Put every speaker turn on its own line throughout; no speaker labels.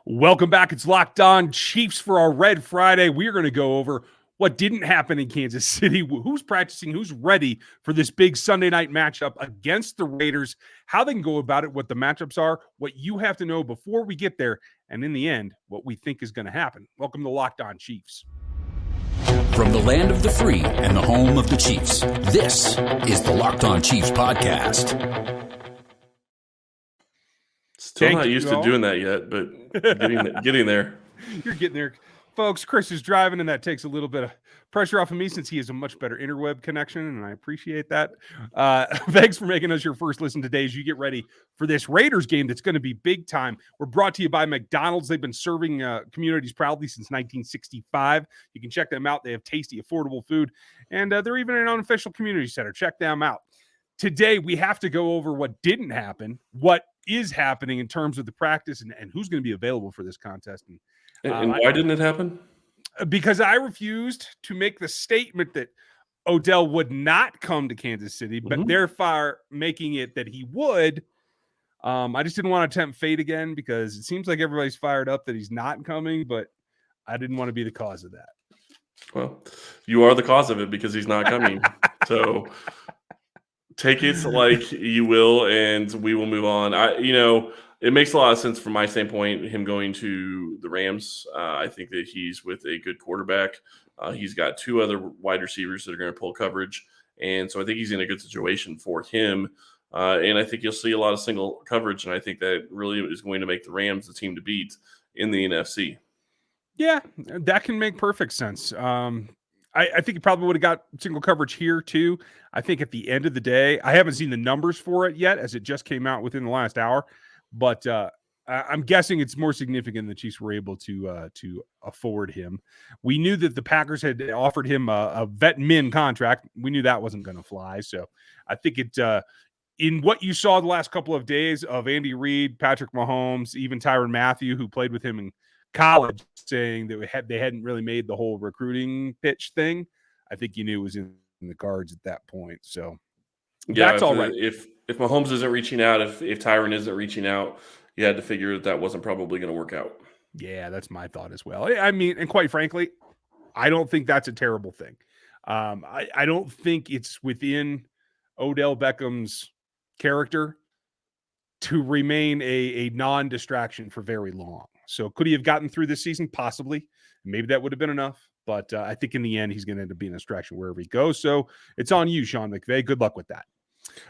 Welcome back. It's Locked On Chiefs for our Red Friday. We are going to go over what didn't happen in Kansas City, who's practicing, who's ready for this big Sunday night matchup against the Raiders, how they can go about it, what the matchups are, what you have to know before we get there, and in the end, what we think is going to happen. Welcome to Locked On Chiefs.
From the land of the free and the home of the Chiefs, this is the Locked On Chiefs podcast.
Still not used to doing that yet, but getting there.
You're getting there. Folks, Chris is driving, and that takes a little bit of pressure off of me since he has a much better interweb connection, and I appreciate that. Thanks for making us your first listen today as you get ready for this Raiders game that's going to be big time. We're brought to you by McDonald's. They've been serving communities proudly since 1965. You can check them out. They have tasty, affordable food, and they're even an unofficial community center. Check them out. Today, we have to go over what didn't happen, what is happening in terms of the practice, and who's going to be available for this contest.
And why didn't it happen?
Because I refused to make the statement that Odell would not come to Kansas City, but therefore making it that he would. I just didn't want to tempt fate again because it seems like everybody's fired up that he's not coming, but I didn't want to be the cause of that.
Well, you are the cause of it because he's not coming. So take it like you will, and we will move on. It makes a lot of sense from my standpoint, him going to the Rams. I think that he's with a good quarterback. He's got two other wide receivers that are going to pull coverage. And so I think he's in a good situation for him. And I think you'll see a lot of single coverage. And I think that really is going to make the Rams the team to beat in the NFC.
Yeah, that can make perfect sense. I think he probably would have got single coverage here too. I think at the end of the day, I haven't seen the numbers for it yet as it just came out within the last hour. But I'm guessing it's more significant the Chiefs were able to afford him. We knew that the Packers had offered him a vet min contract. We knew that wasn't going to fly. So I think it in what you saw the last couple of days of Andy Reid, Patrick Mahomes, even Tyrann Mathieu, who played with him in college, saying that they hadn't really made the whole recruiting pitch thing. I think you knew it was in the cards at that point. So
yeah,
that's all right.
If Mahomes isn't reaching out, if Tyrann isn't reaching out, you had to figure that wasn't probably going to work out.
Yeah, that's my thought as well. I mean, and quite frankly, I don't think that's a terrible thing. I don't think it's within Odell Beckham's character to remain a non-distraction for very long. So could he have gotten through this season? Possibly. Maybe that would have been enough. But I think in the end, he's going to end up being a distraction wherever he goes. So it's on you, Sean McVay. Good luck with that.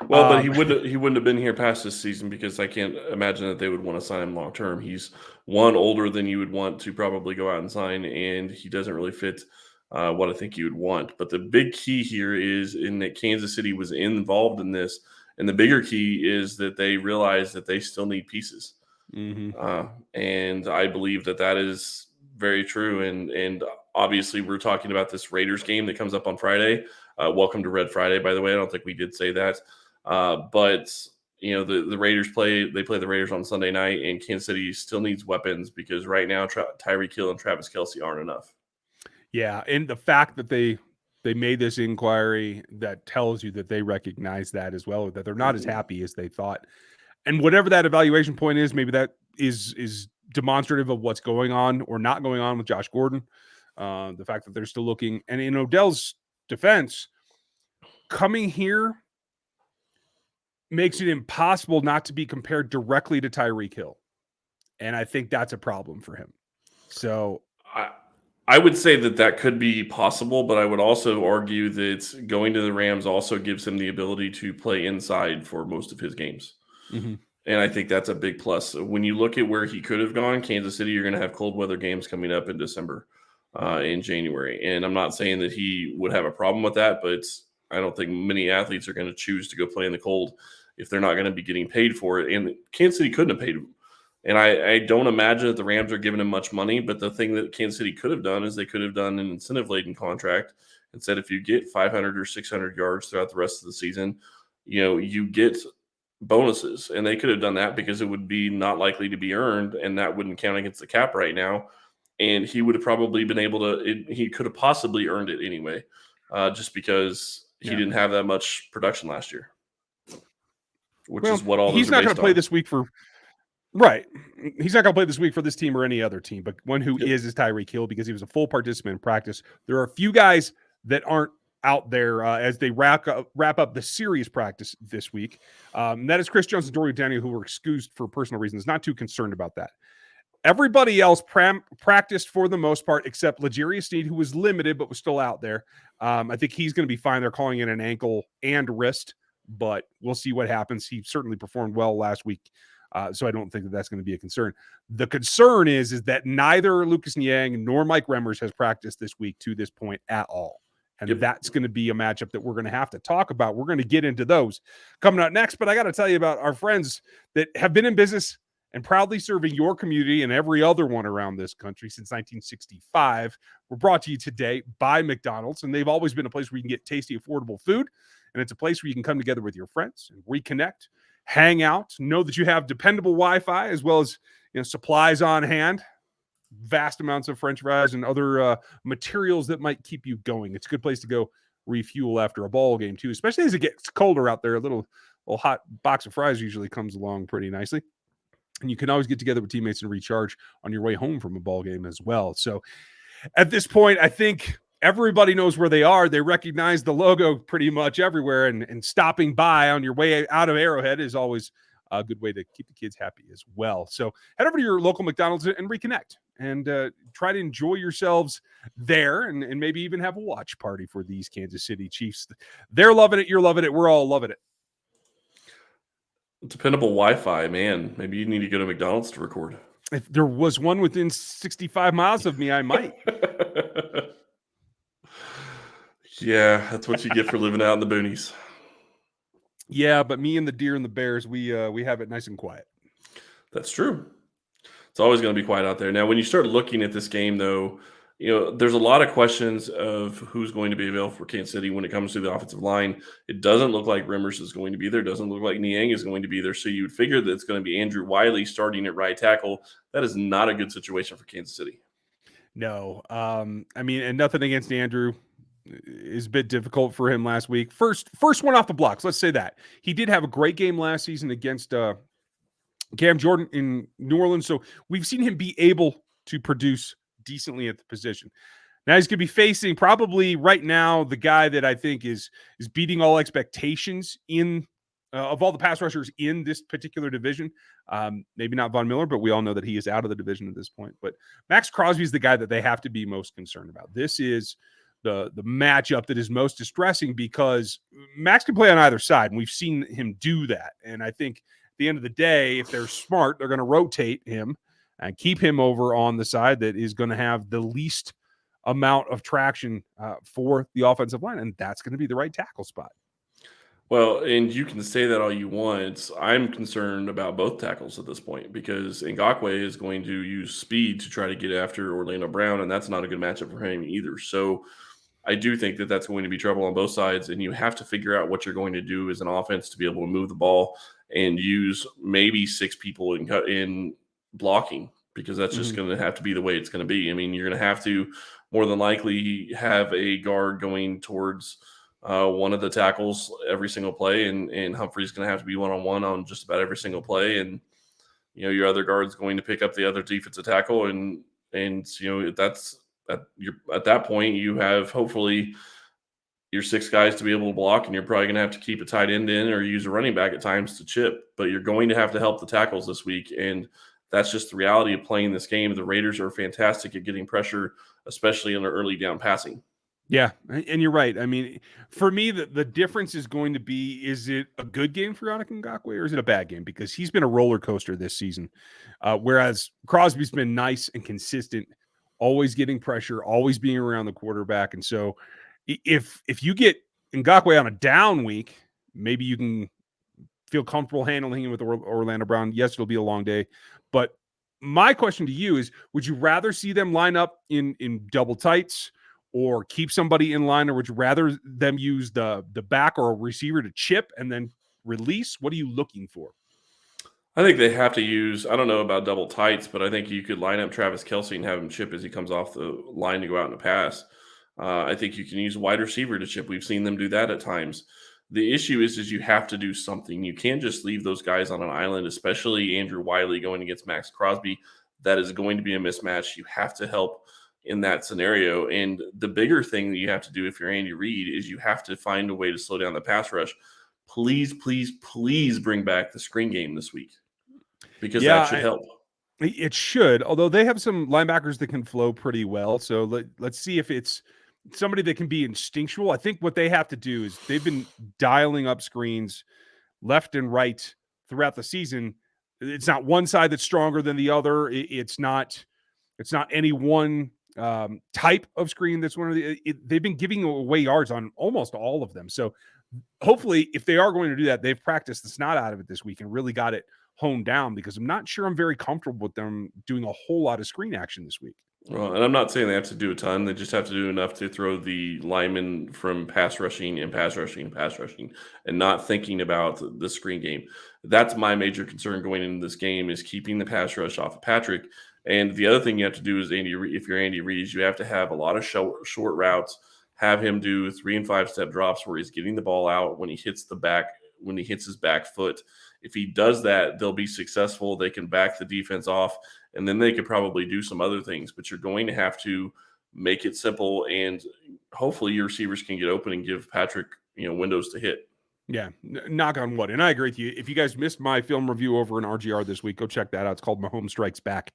Well, but he wouldn't have been here past this season because I can't imagine that they would want to sign him long term. He's older than you would want to probably go out and sign, and he doesn't really fit what I think you would want. But the big key here is in that Kansas City was involved in this, and the bigger key is that they realize that they still need pieces. And I believe that is very true. And obviously, we're talking about this Raiders game that comes up on Friday. Welcome to Red Friday, by the way. I don't think we did say that. But, the Raiders play the Raiders on Sunday night, and Kansas City still needs weapons because right now Tyreek Hill and Travis Kelce aren't enough.
Yeah, and the fact that they made this inquiry, that tells you that they recognize that as well, that they're not as happy as they thought. And whatever that evaluation point is, maybe that is demonstrative of what's going on or not going on with Josh Gordon. The fact that they're still looking. And in Odell's defense, coming here makes it impossible not to be compared directly to Tyreek Hill. And I think that's a problem for him. So
I would say that could be possible, but I would also argue that going to the Rams also gives him the ability to play inside for most of his games. And I think that's a big plus. So when you look at where he could have gone, Kansas City, you're going to have cold weather games coming up in December, in January. And I'm not saying that he would have a problem with that, but I don't think many athletes are going to choose to go play in the cold if they're not going to be getting paid for it. And Kansas City couldn't have paid him. And I don't imagine that the Rams are giving him much money, but the thing that Kansas City could have done is they could have done an incentive-laden contract and said if you get 500 or 600 yards throughout the rest of the season, you get bonuses. And they could have done that because it would be not likely to be earned, and that wouldn't count against the cap right now. And he would have probably been able to he could have possibly earned it anyway, just because he didn't have that much production last year, which is what all those
he's not going to play
on.
this week for Right. He's not going to play this week for this team or any other team, but one who is Tyreek Hill because he was a full participant in practice. There are a few guys that aren't out there as they wrap up the series practice this week. That is Chris Jones and Dory Daniel, who were excused for personal reasons. Not too concerned about that. Everybody else practiced for the most part, except L'Jarius Sneed, who was limited but was still out there. I think he's going to be fine. They're calling it an ankle and wrist, but we'll see what happens. He certainly performed well last week, so I don't think that that's going to be a concern. The concern is that neither Lucas Niang nor Mike Remmers has practiced this week to this point at all. And that's going to be a matchup that we're going to have to talk about. We're going to get into those coming up next, but I got to tell you about our friends that have been in business and proudly serving your community and every other one around this country since 1965. We're brought to you today by McDonald's, and they've always been a place where you can get tasty, affordable food, and it's a place where you can come together with your friends and reconnect, hang out, know that you have dependable Wi-Fi as well as supplies on hand, vast amounts of French fries and other materials that might keep you going. It's a good place to go refuel after a ball game too, especially as it gets colder out there. A little hot box of fries usually comes along pretty nicely. And you can always get together with teammates and recharge on your way home from a ball game as well. So at this point, I think everybody knows where they are. They recognize the logo pretty much everywhere. And stopping by on your way out of Arrowhead is always a good way to keep the kids happy as well. So head over to your local McDonald's and reconnect and try to enjoy yourselves there and maybe even have a watch party for these Kansas City Chiefs. They're loving it. You're loving it. We're all loving it.
Dependable Wi-Fi, man. Maybe you need to go to McDonald's to record.
If there was one within 65 miles of me, I might.
Yeah, that's what you get for living out in the boonies.
Yeah, but me and the deer and the bears, we have it nice and quiet.
That's true. It's always going to be quiet out there. Now, when you start looking at this game, though, there's a lot of questions of who's going to be available for Kansas City when it comes to the offensive line. It doesn't look like Remmers is going to be there. It doesn't look like Niang is going to be there. So you would figure that it's going to be Andrew Wiley starting at right tackle. That is not a good situation for Kansas City.
No. I mean, and nothing against Andrew. Is a bit difficult for him last week. First one off the blocks. Let's say that. He did have a great game last season against Cam Jordan in New Orleans. So we've seen him be able to produce decently at the position. Now he's going to be facing probably right now the guy that I think is beating all expectations in of all the pass rushers in this particular division. Maybe not Von Miller, but we all know that he is out of the division at this point. But Max Crosby is the guy that they have to be most concerned about. This is the matchup that is most distressing because Max can play on either side, and we've seen him do that. And I think at the end of the day, if they're smart, they're going to rotate him and keep him over on the side that is going to have the least amount of traction for the offensive line, and that's going to be the right tackle spot.
Well, and you can say that all you want. I'm concerned about both tackles at this point because Ngakoue is going to use speed to try to get after Orlando Brown, and that's not a good matchup for him either. So I do think that that's going to be trouble on both sides, and you have to figure out what you're going to do as an offense to be able to move the ball and use maybe 6 people in blocking because that's just going to have to be the way it's going to be. I mean, you're going to have to more than likely have a guard going towards one of the tackles every single play, and Humphrey's going to have to be one-on-one on just about every single play, and your other guard's going to pick up the other defensive tackle, and that's at that point you have hopefully your 6 guys to be able to block, and you're probably going to have to keep a tight end in or use a running back at times to chip, but you're going to have to help the tackles this week, and that's just the reality of playing this game. The Raiders are fantastic at getting pressure, especially in their early down passing.
Yeah, and you're right. I mean, for me, the difference is going to be, is it a good game for Yannick Ngakoue or is it a bad game? Because he's been a roller coaster this season, whereas Crosby's been nice and consistent, always getting pressure, always being around the quarterback. And so if you get Ngakoue on a down week, maybe you can feel comfortable handling him with Orlando Brown. Yes, it'll be a long day. But my question to you is, would you rather see them line up in double tights or keep somebody in line, or would you rather them use the back or a receiver to chip and then release? What are you looking for?
I think they have to use, I don't know about double tights, but I think you could line up Travis Kelce and have him chip as he comes off the line to go out in a pass. I think you can use a wide receiver to chip. We've seen them do that at times. The issue is you have to do something. You can't just leave those guys on an island, especially Andrew Wiley going against Max Crosby. That is going to be a mismatch. You have to help in that scenario. And the bigger thing that you have to do if you're Andy Reid is you have to find a way to slow down the pass rush. Please, please, please bring back the screen game this week, because that should help.
It should, although they have some linebackers that can flow pretty well. So let's see if it's somebody that can be instinctual. I think what they have to do is they've been dialing up screens left and right throughout the season. It's not one side that's stronger than the other. It's not any one type of screen that's one of the. They've been giving away yards on almost all of them. So hopefully, if they are going to do that, they've practiced the snot out of it this week and really got it honed down, because I'm not sure I'm very comfortable with them doing a whole lot of screen action this week.
Well, and I'm not saying they have to do a ton. They just have to do enough to throw the linemen from pass rushing and not thinking about the screen game. That's my major concern going into this game, is keeping the pass rush off of Patrick. And the other thing you have to do is, if you're Andy Reid, you have to have a lot of short routes, have him do 3 and 5 step drops where he's getting the ball out when he hits his back foot. If he does that, they'll be successful. They can back the defense off, and then they could probably do some other things. But you're going to have to make it simple, and hopefully your receivers can get open and give Patrick, windows to hit.
Yeah, knock on wood. And I agree with you. If you guys missed my film review over in RGR this week, go check that out. It's called Mahomes Strikes Back,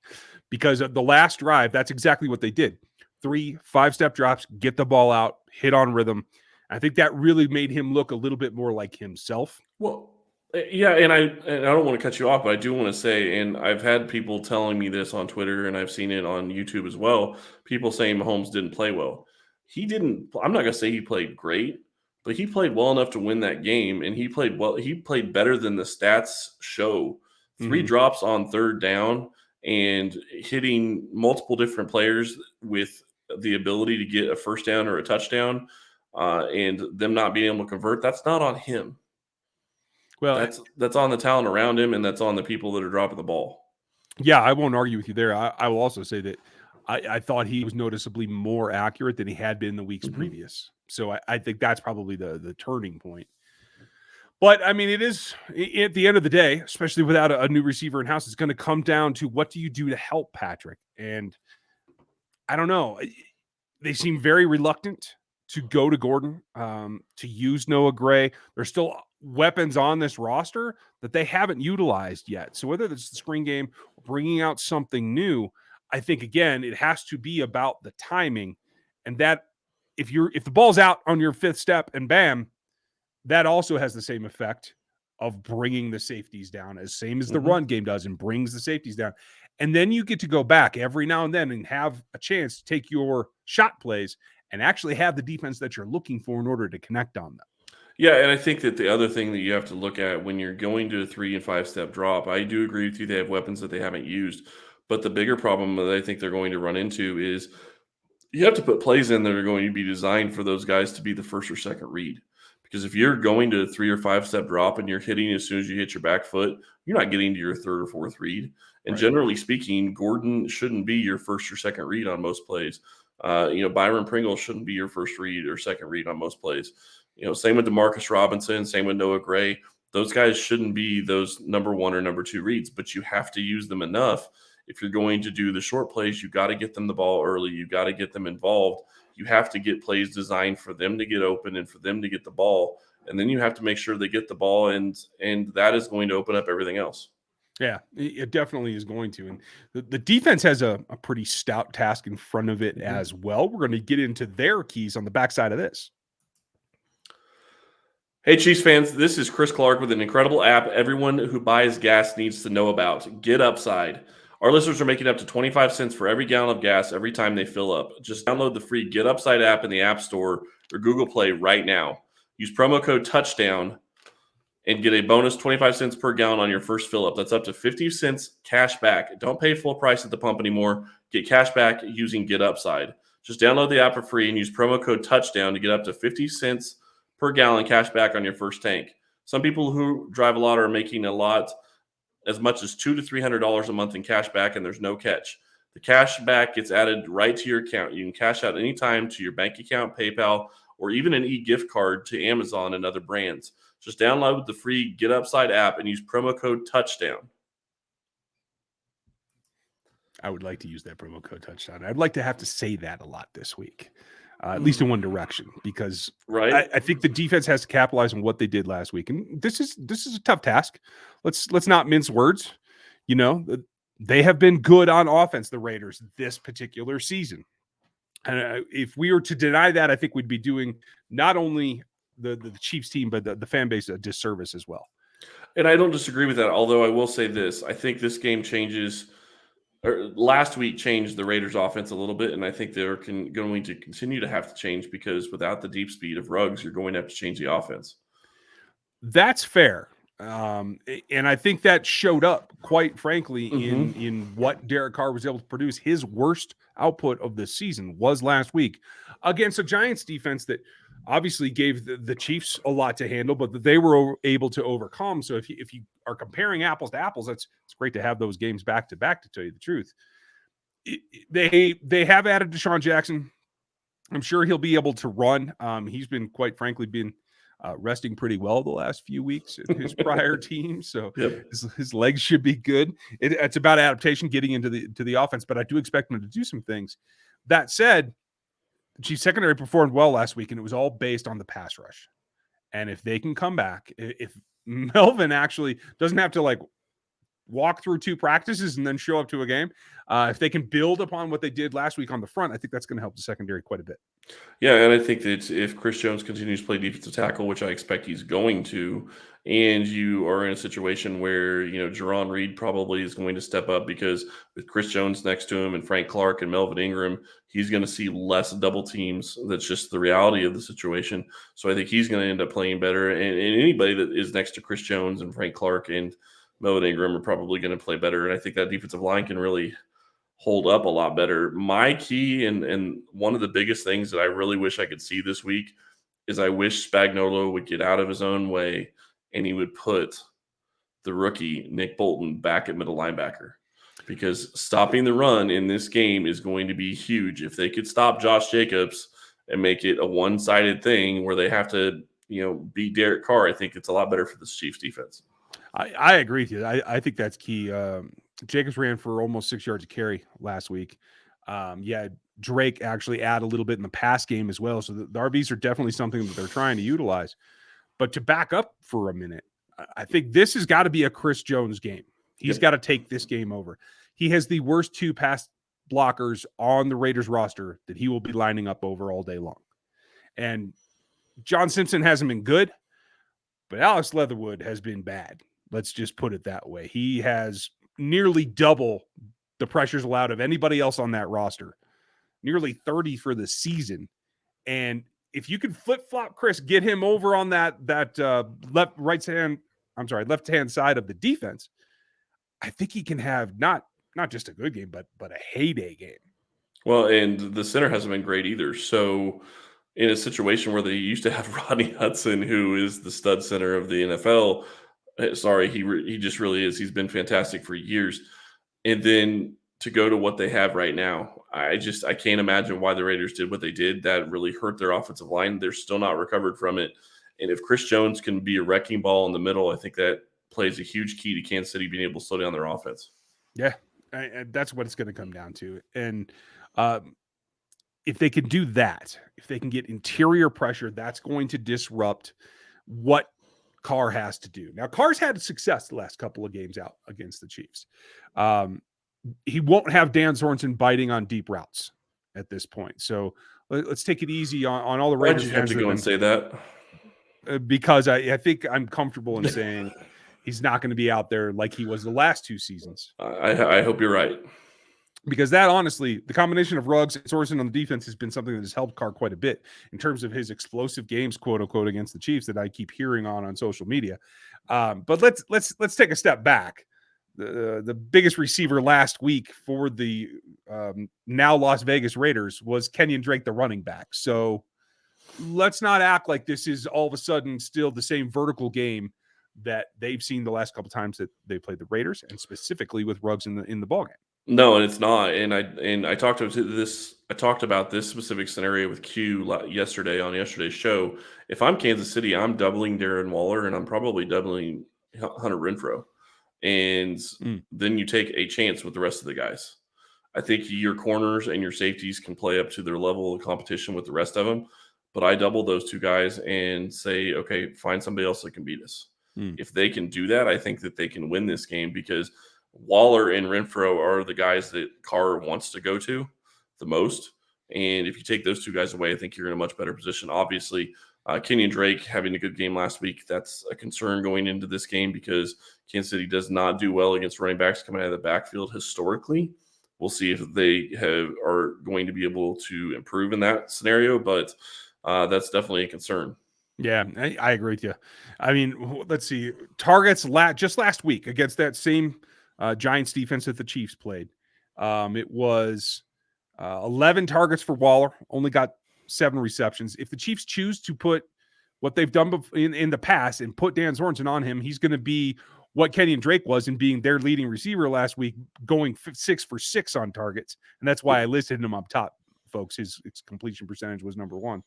because of the last drive, that's exactly what they did. 3 5-step drops, get the ball out, hit on rhythm. I think that really made him look a little bit more like himself.
Well, yeah, and I don't want to cut you off, but I do want to say, and I've had people telling me this on Twitter, and I've seen it on YouTube as well, people saying Mahomes didn't play well. He didn't. I'm not going to say he played great, but he played well enough to win that game, and he played well. He played better than the stats show. 3 drops on 3rd down and hitting multiple different players with the ability to get a first down or a touchdown, and them not being able to convert. That's not on him. Well, that's on the talent around him, and that's on the people that are dropping the ball.
Yeah, I won't argue with you there. I will also say that I thought he was noticeably more accurate than he had been the weeks previous. So I think that's probably the turning point. But, I mean, it is, at the end of the day, especially without a new receiver in house, it's going to come down to what do you do to help Patrick? And I don't know. They seem very reluctant to go to Gordon, to use Noah Gray. There's still weapons on this roster that they haven't utilized yet. So whether it's the screen game or bringing out something new, I think, again, it has to be about the timing. And that if the ball's out on your 5th step and bam, that also has the same effect of bringing the safeties down, as same as the run game does, and brings the safeties down. And then you get to go back every now and then and have a chance to take your shot plays and actually have the defense that you're looking for in order to connect on them.
Yeah, and I think that the other thing that you have to look at when you're going to a 3 and 5 step drop, I do agree with you, they have weapons that they haven't used. But the bigger problem that I think they're going to run into is you have to put plays in that are going to be designed for those guys to be the first or second read. Because if you're going to a 3 or 5 step drop and you're hitting as soon as you hit your back foot, you're not getting to your 3rd or 4th read. And generally speaking, Gordon shouldn't be your first or second read on most plays. Byron Pringle shouldn't be your first read or second read on most plays. Same with DeMarcus Robinson, same with Noah Gray. Those guys shouldn't be those number 1 or number 2 reads, but you have to use them enough. If you're going to do the short plays, you got to get them the ball early. You got to get them involved. You have to get plays designed for them to get open and for them to get the ball. And then you have to make sure they get the ball, and that is going to open up everything else.
Yeah, it definitely is going to. And the defense has a pretty stout task in front of it as well. We're going to get into their keys on the backside of this.
Hey, Chiefs fans, this is Chris Clark with an incredible app everyone who buys gas needs to know about, Get Upside. Our listeners are making up to 25 cents for every gallon of gas every time they fill up. Just download the free Get Upside app in the App Store or Google Play right now. Use promo code TOUCHDOWN and get a bonus 25 cents per gallon on your first fill up. That's up to 50 cents cash back. Don't pay full price at the pump anymore. Get cash back using Get Upside. Just download the app for free and use promo code TOUCHDOWN to get up to 50 cents per gallon cash back on your first tank. Some people who drive a lot are making a lot, as much as $200 to $300 a month in cash back, and there's no catch. The cash back gets added right to your account. You can cash out anytime to your bank account, PayPal, or even an e-gift card to Amazon and other brands. Just download the free Get Upside app and use promo code touchdown.
I would like to use that promo code touchdown. I'd like to have to say that a lot this week, at least in one direction, because I think the defense has to capitalize on what they did last week. And this is a tough task. Let's not mince words. You know, they have been good on offense, the Raiders, this particular season. And if we were to deny that, I think we'd be doing not only the Chiefs team, but the fan base a disservice as well.
And I don't disagree with that, although I will say this. I think this game last week changed the Raiders' offense a little bit, and I think they're going to continue to have to change because without the deep speed of Ruggs, you're going to have to change the offense.
That's fair. And I think that showed up, quite frankly, in what Derek Carr was able to produce. His worst output of the season was last week against a Giants defense that obviously gave the Chiefs a lot to handle, but that they were able to overcome. So if you are comparing apples to apples, it's great to have those games back to back, to tell you the truth. They have added Deshaun Jackson. I'm sure he'll be able to run. He's been, quite frankly, resting pretty well the last few weeks in his prior team, so his legs should be good. It's about adaptation, getting into the offense, but I do expect him to do some things. That said, the Chiefs secondary performed well last week, and it was all based on the pass rush. And if they can come back, if Melvin actually doesn't have to walk through 2 practices and then show up to a game, if they can build upon what they did last week on the front, I think that's going to help the secondary quite a bit.
Yeah, and I think that if Chris Jones continues to play defensive tackle, which I expect he's going to, and you are in a situation where, Jerron Reed probably is going to step up because with Chris Jones next to him and Frank Clark and Melvin Ingram, he's going to see less double teams. That's just the reality of the situation. So I think he's going to end up playing better. And anybody that is next to Chris Jones and Frank Clark and Melvin Ingram are probably going to play better. And I think that defensive line can really hold up a lot better. My key and one of the biggest things that I really wish I could see this week is I wish Spagnuolo would get out of his own way and he would put the rookie Nick Bolton back at middle linebacker, because stopping the run in this game is going to be huge. If they could stop Josh Jacobs and make it a one-sided thing where they have to, beat Derek Carr, I think it's a lot better for the Chiefs defense.
I agree with you. I think that's key. Jacobs ran for almost 6 yards a carry last week. Drake actually add a little bit in the pass game as well. So the RBs are definitely something that they're trying to utilize. But to back up for a minute, I think this has got to be a Chris Jones game. He's got to take this game over. He has the worst 2 pass blockers on the Raiders roster that he will be lining up over all day long. And John Simpson hasn't been good, but Alex Leatherwood has been bad. Let's just put it that way. He has nearly double the pressures allowed of anybody else on that roster, nearly 30 for the season. And if you could flip-flop Chris, get him over on that left-hand side of the defense, I think he can have not just a good game, but a heyday game.
Well, and the center hasn't been great either. So in a situation where they used to have Rodney Hudson, who is the stud center of the NFL, he just really is. He's been fantastic for years. And then to go to what they have right now, I can't imagine why the Raiders did what they did. That really hurt their offensive line. They're still not recovered from it. And if Chris Jones can be a wrecking ball in the middle, I think that plays a huge key to Kansas City being able to slow down their offense.
Yeah, that's what it's going to come down to. And if they can do that, if they can get interior pressure, that's going to disrupt what Carr has to do. Now, Carr's had success the last couple of games out against the Chiefs. He won't have Dan Sorensen biting on deep routes at this point. So let's take it easy on all the Raiders.
Why'd you have to go and say that?
Because I think I'm comfortable in saying he's not going to be out there like he was the last 2 seasons.
I hope you're right.
Because that, honestly, the combination of Ruggs and Sorensen on the defense has been something that has helped Carr quite a bit in terms of his explosive games, quote unquote, against the Chiefs that I keep hearing on social media. But let's take a step back. The biggest receiver last week for the now Las Vegas Raiders was Kenyon Drake, the running back. So let's not act like this is all of a sudden still the same vertical game that they've seen the last couple times that they played the Raiders, and specifically with Ruggs in the ball game.
No, and it's not. And I talked about this I talked about this specific scenario with Q yesterday on yesterday's show. If I'm Kansas City, I'm doubling Darren Waller, and I'm probably doubling Hunter Renfrow. And then you take a chance with the rest of the guys. I think your corners and your safeties can play up to their level of competition with the rest of them. But I double those two guys and say, okay, find somebody else that can beat us. If they can do that, I think that they can win this game because Waller and Renfrow are the guys that Carr wants to go to the most. And if you take those two guys away, I think you're in a much better position. Obviously, Kenyon Drake having a good game last week, that's a concern going into this game because Kansas City does not do well against running backs coming out of the backfield historically. We'll see if they are going to be able to improve in that scenario, but that's definitely a concern.
Yeah, I agree with you. I mean, let's see. Targets just last week against that same Giants defense that the Chiefs played. It was 11 targets for Waller, only got 7 receptions. If the Chiefs choose to put what they've done in the past and put Dan Sorensen on him, he's going to be what Kenyon Drake was in being their leading receiver last week, going 6 for 6 on targets. And that's why I listed him up top, folks. His completion percentage was number 1.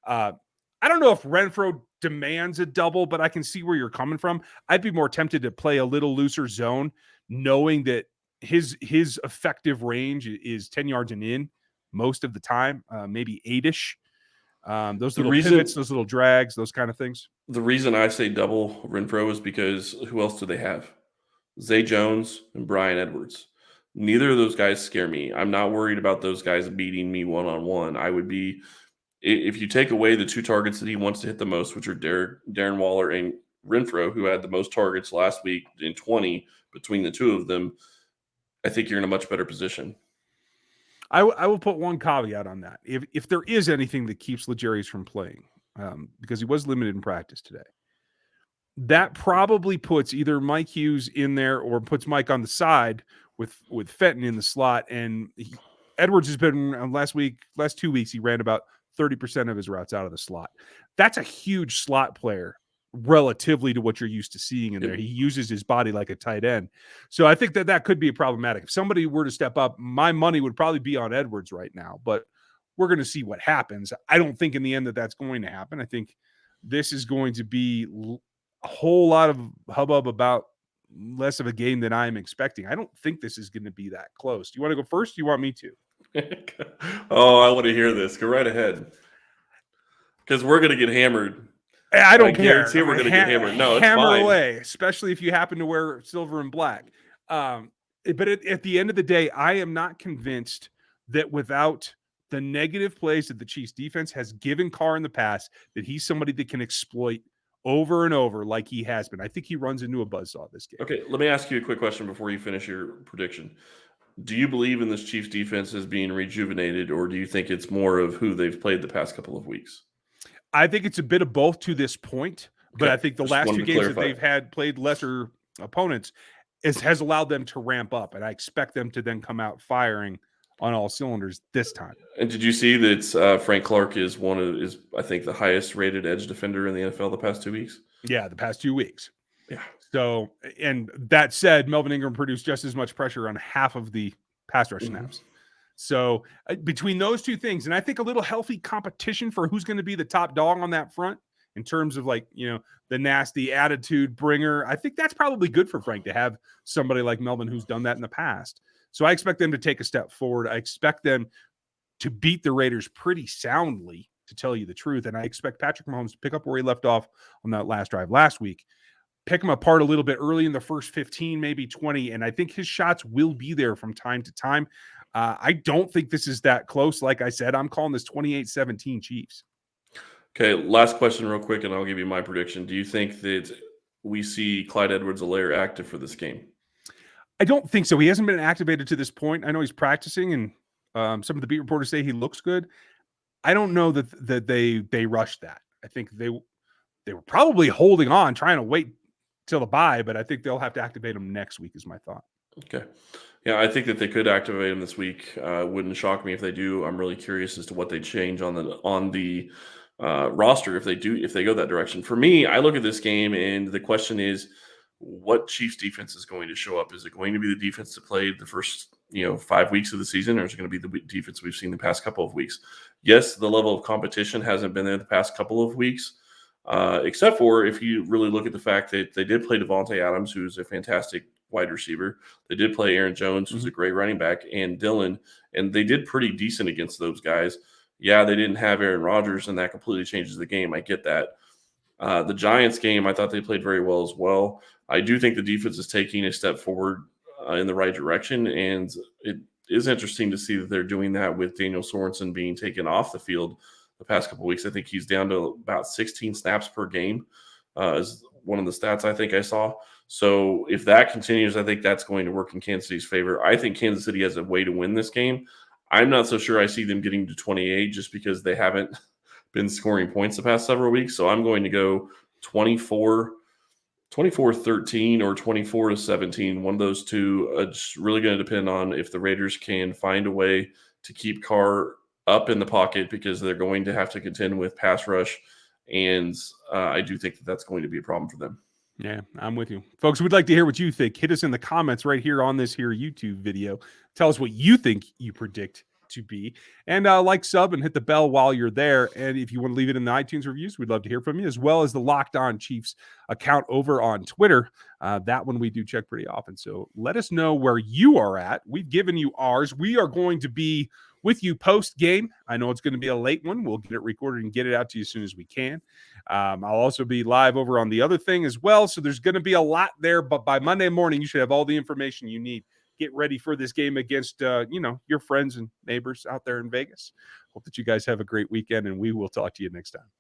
I don't know if Renfrow demands a double, but I can see where you're coming from. I'd be more tempted to play a little looser zone, knowing that his effective range is 10 yards and in most of the time, maybe 8-ish. Those little pivots, those little drags, those kind of things.
The reason I say double Renfrow is because who else do they have? Zay Jones and Brian Edwards. Neither of those guys scare me. I'm not worried about those guys beating me one-on-one. I would be, if you take away the 2 targets that he wants to hit the most, which are Darren Waller and Renfrow, who had the most targets last week in 20 between the two of them, I think you're in a much better position.
I will put one caveat on that. If there is anything that keeps Legarius from playing, because he was limited in practice today, that probably puts either Mike Hughes in there or puts Mike on the side with Fenton in the slot. And Edwards has been last 2 weeks, he ran about 30% of his routes out of the slot. That's a huge slot player relatively to what you're used to seeing in there. He uses his body like a tight end. So I think that could be problematic. If somebody were to step up, my money would probably be on Edwards right now, but we're going to see what happens. I don't think in the end that's going to happen. I think this is going to be a whole lot of hubbub about less of a game than I'm expecting. I don't think this is going to be that close. Do you want to go first? Do you want me to?
Oh, I want to hear this. Go right ahead. Because we're going to get hammered.
I don't care.
We're going to get hammered. No, it's
hammer
fine.
away, especially if you happen to wear silver and black. But at the end of the day, I am not convinced that without the negative plays that the Chiefs defense has given Carr in the past, that he's somebody that can exploit over and over like he has been. I think he runs into a buzzsaw this game.
Okay, let me ask you a quick question before you finish your prediction. Do you believe in this Chiefs defense as being rejuvenated, or do you think it's more of who they've played the past couple of weeks?
I think it's a bit of both to this point, but I think the last 2 games that they've played lesser opponents has allowed them to ramp up, and I expect them to then come out firing on all cylinders this time.
And did you see that Frank Clark is I think the highest rated edge defender in the NFL the past 2 weeks?
Yeah, the past 2 weeks.
Yeah.
So, and that said, Melvin Ingram produced just as much pressure on half of the pass rush snaps. So between those 2 things, and I think a little healthy competition for who's going to be the top dog on that front in terms of the nasty attitude bringer, I think that's probably good for Frank to have somebody like Melvin who's done that in the past. So I expect them to take a step forward. I expect them to beat the Raiders pretty soundly, to tell you the truth. And I expect Patrick Mahomes to pick up where he left off on that last drive last week, pick him apart a little bit early in the first 15, maybe 20. And I think his shots will be there from time to time. I don't think this is that close. Like I said, I'm calling this 28-17 Chiefs.
Okay, last question real quick, and I'll give you my prediction. Do you think that we see Clyde Edwards-Helaire active for this game?
I don't think so. He hasn't been activated to this point. I know he's practicing, and some of the beat reporters say he looks good. I don't know that they rushed that. I think they were probably holding on, trying to wait till the bye, but I think they'll have to activate him next week is my thought. Okay.
Yeah, I think that they could activate him this week. Wouldn't shock me if they do. I'm really curious as to what they change on the roster if they go that direction. For me, I look at this game and the question is, what Chiefs defense is going to show up? Is it going to be the defense that played the first 5 weeks of the season, or is it going to be the defense we've seen the past couple of weeks? Yes, the level of competition hasn't been there the past couple of weeks, except for if you really look at the fact that they did play Devontae Adams, who's a fantastic wide receiver. They did play Aaron Jones, who's a great running back, and Dillon, and they did pretty decent against those guys. Yeah, they didn't have Aaron Rodgers, and that completely changes the game. I get that. The Giants game, I thought they played very well as well. I do think the defense is taking a step forward in the right direction, and it is interesting to see that they're doing that with Daniel Sorensen being taken off the field the past couple of weeks. I think he's down to about 16 snaps per game is one of the stats I think I saw. So if that continues, I think that's going to work in Kansas City's favor. I think Kansas City has a way to win this game. I'm not so sure I see them getting to 28 just because they haven't been scoring points the past several weeks. So I'm going to go 24-13 or 24-17. One of those two. It's really going to depend on if the Raiders can find a way to keep Carr up in the pocket, because they're going to have to contend with pass rush. And I do think that that's going to be a problem for them.
Yeah, I'm with you. Folks, we'd like to hear what you think. Hit us in the comments right here on this here YouTube video. Tell us what you think you predict to be. And like, sub, and hit the bell while you're there. And if you want to leave it in the iTunes reviews, we'd love to hear from you, as well as the Locked On Chiefs account over on Twitter. That one we do check pretty often. So let us know where you are at. We've given you ours. We are going to be with you post game. I know it's going to be a late one. We'll get it recorded and get it out to you as soon as we can. I'll also be live over on the other thing as well. So there's going to be a lot there, but by Monday morning, you should have all the information you need. Get ready for this game against, your friends and neighbors out there in Vegas. Hope that you guys have a great weekend, and we will talk to you next time.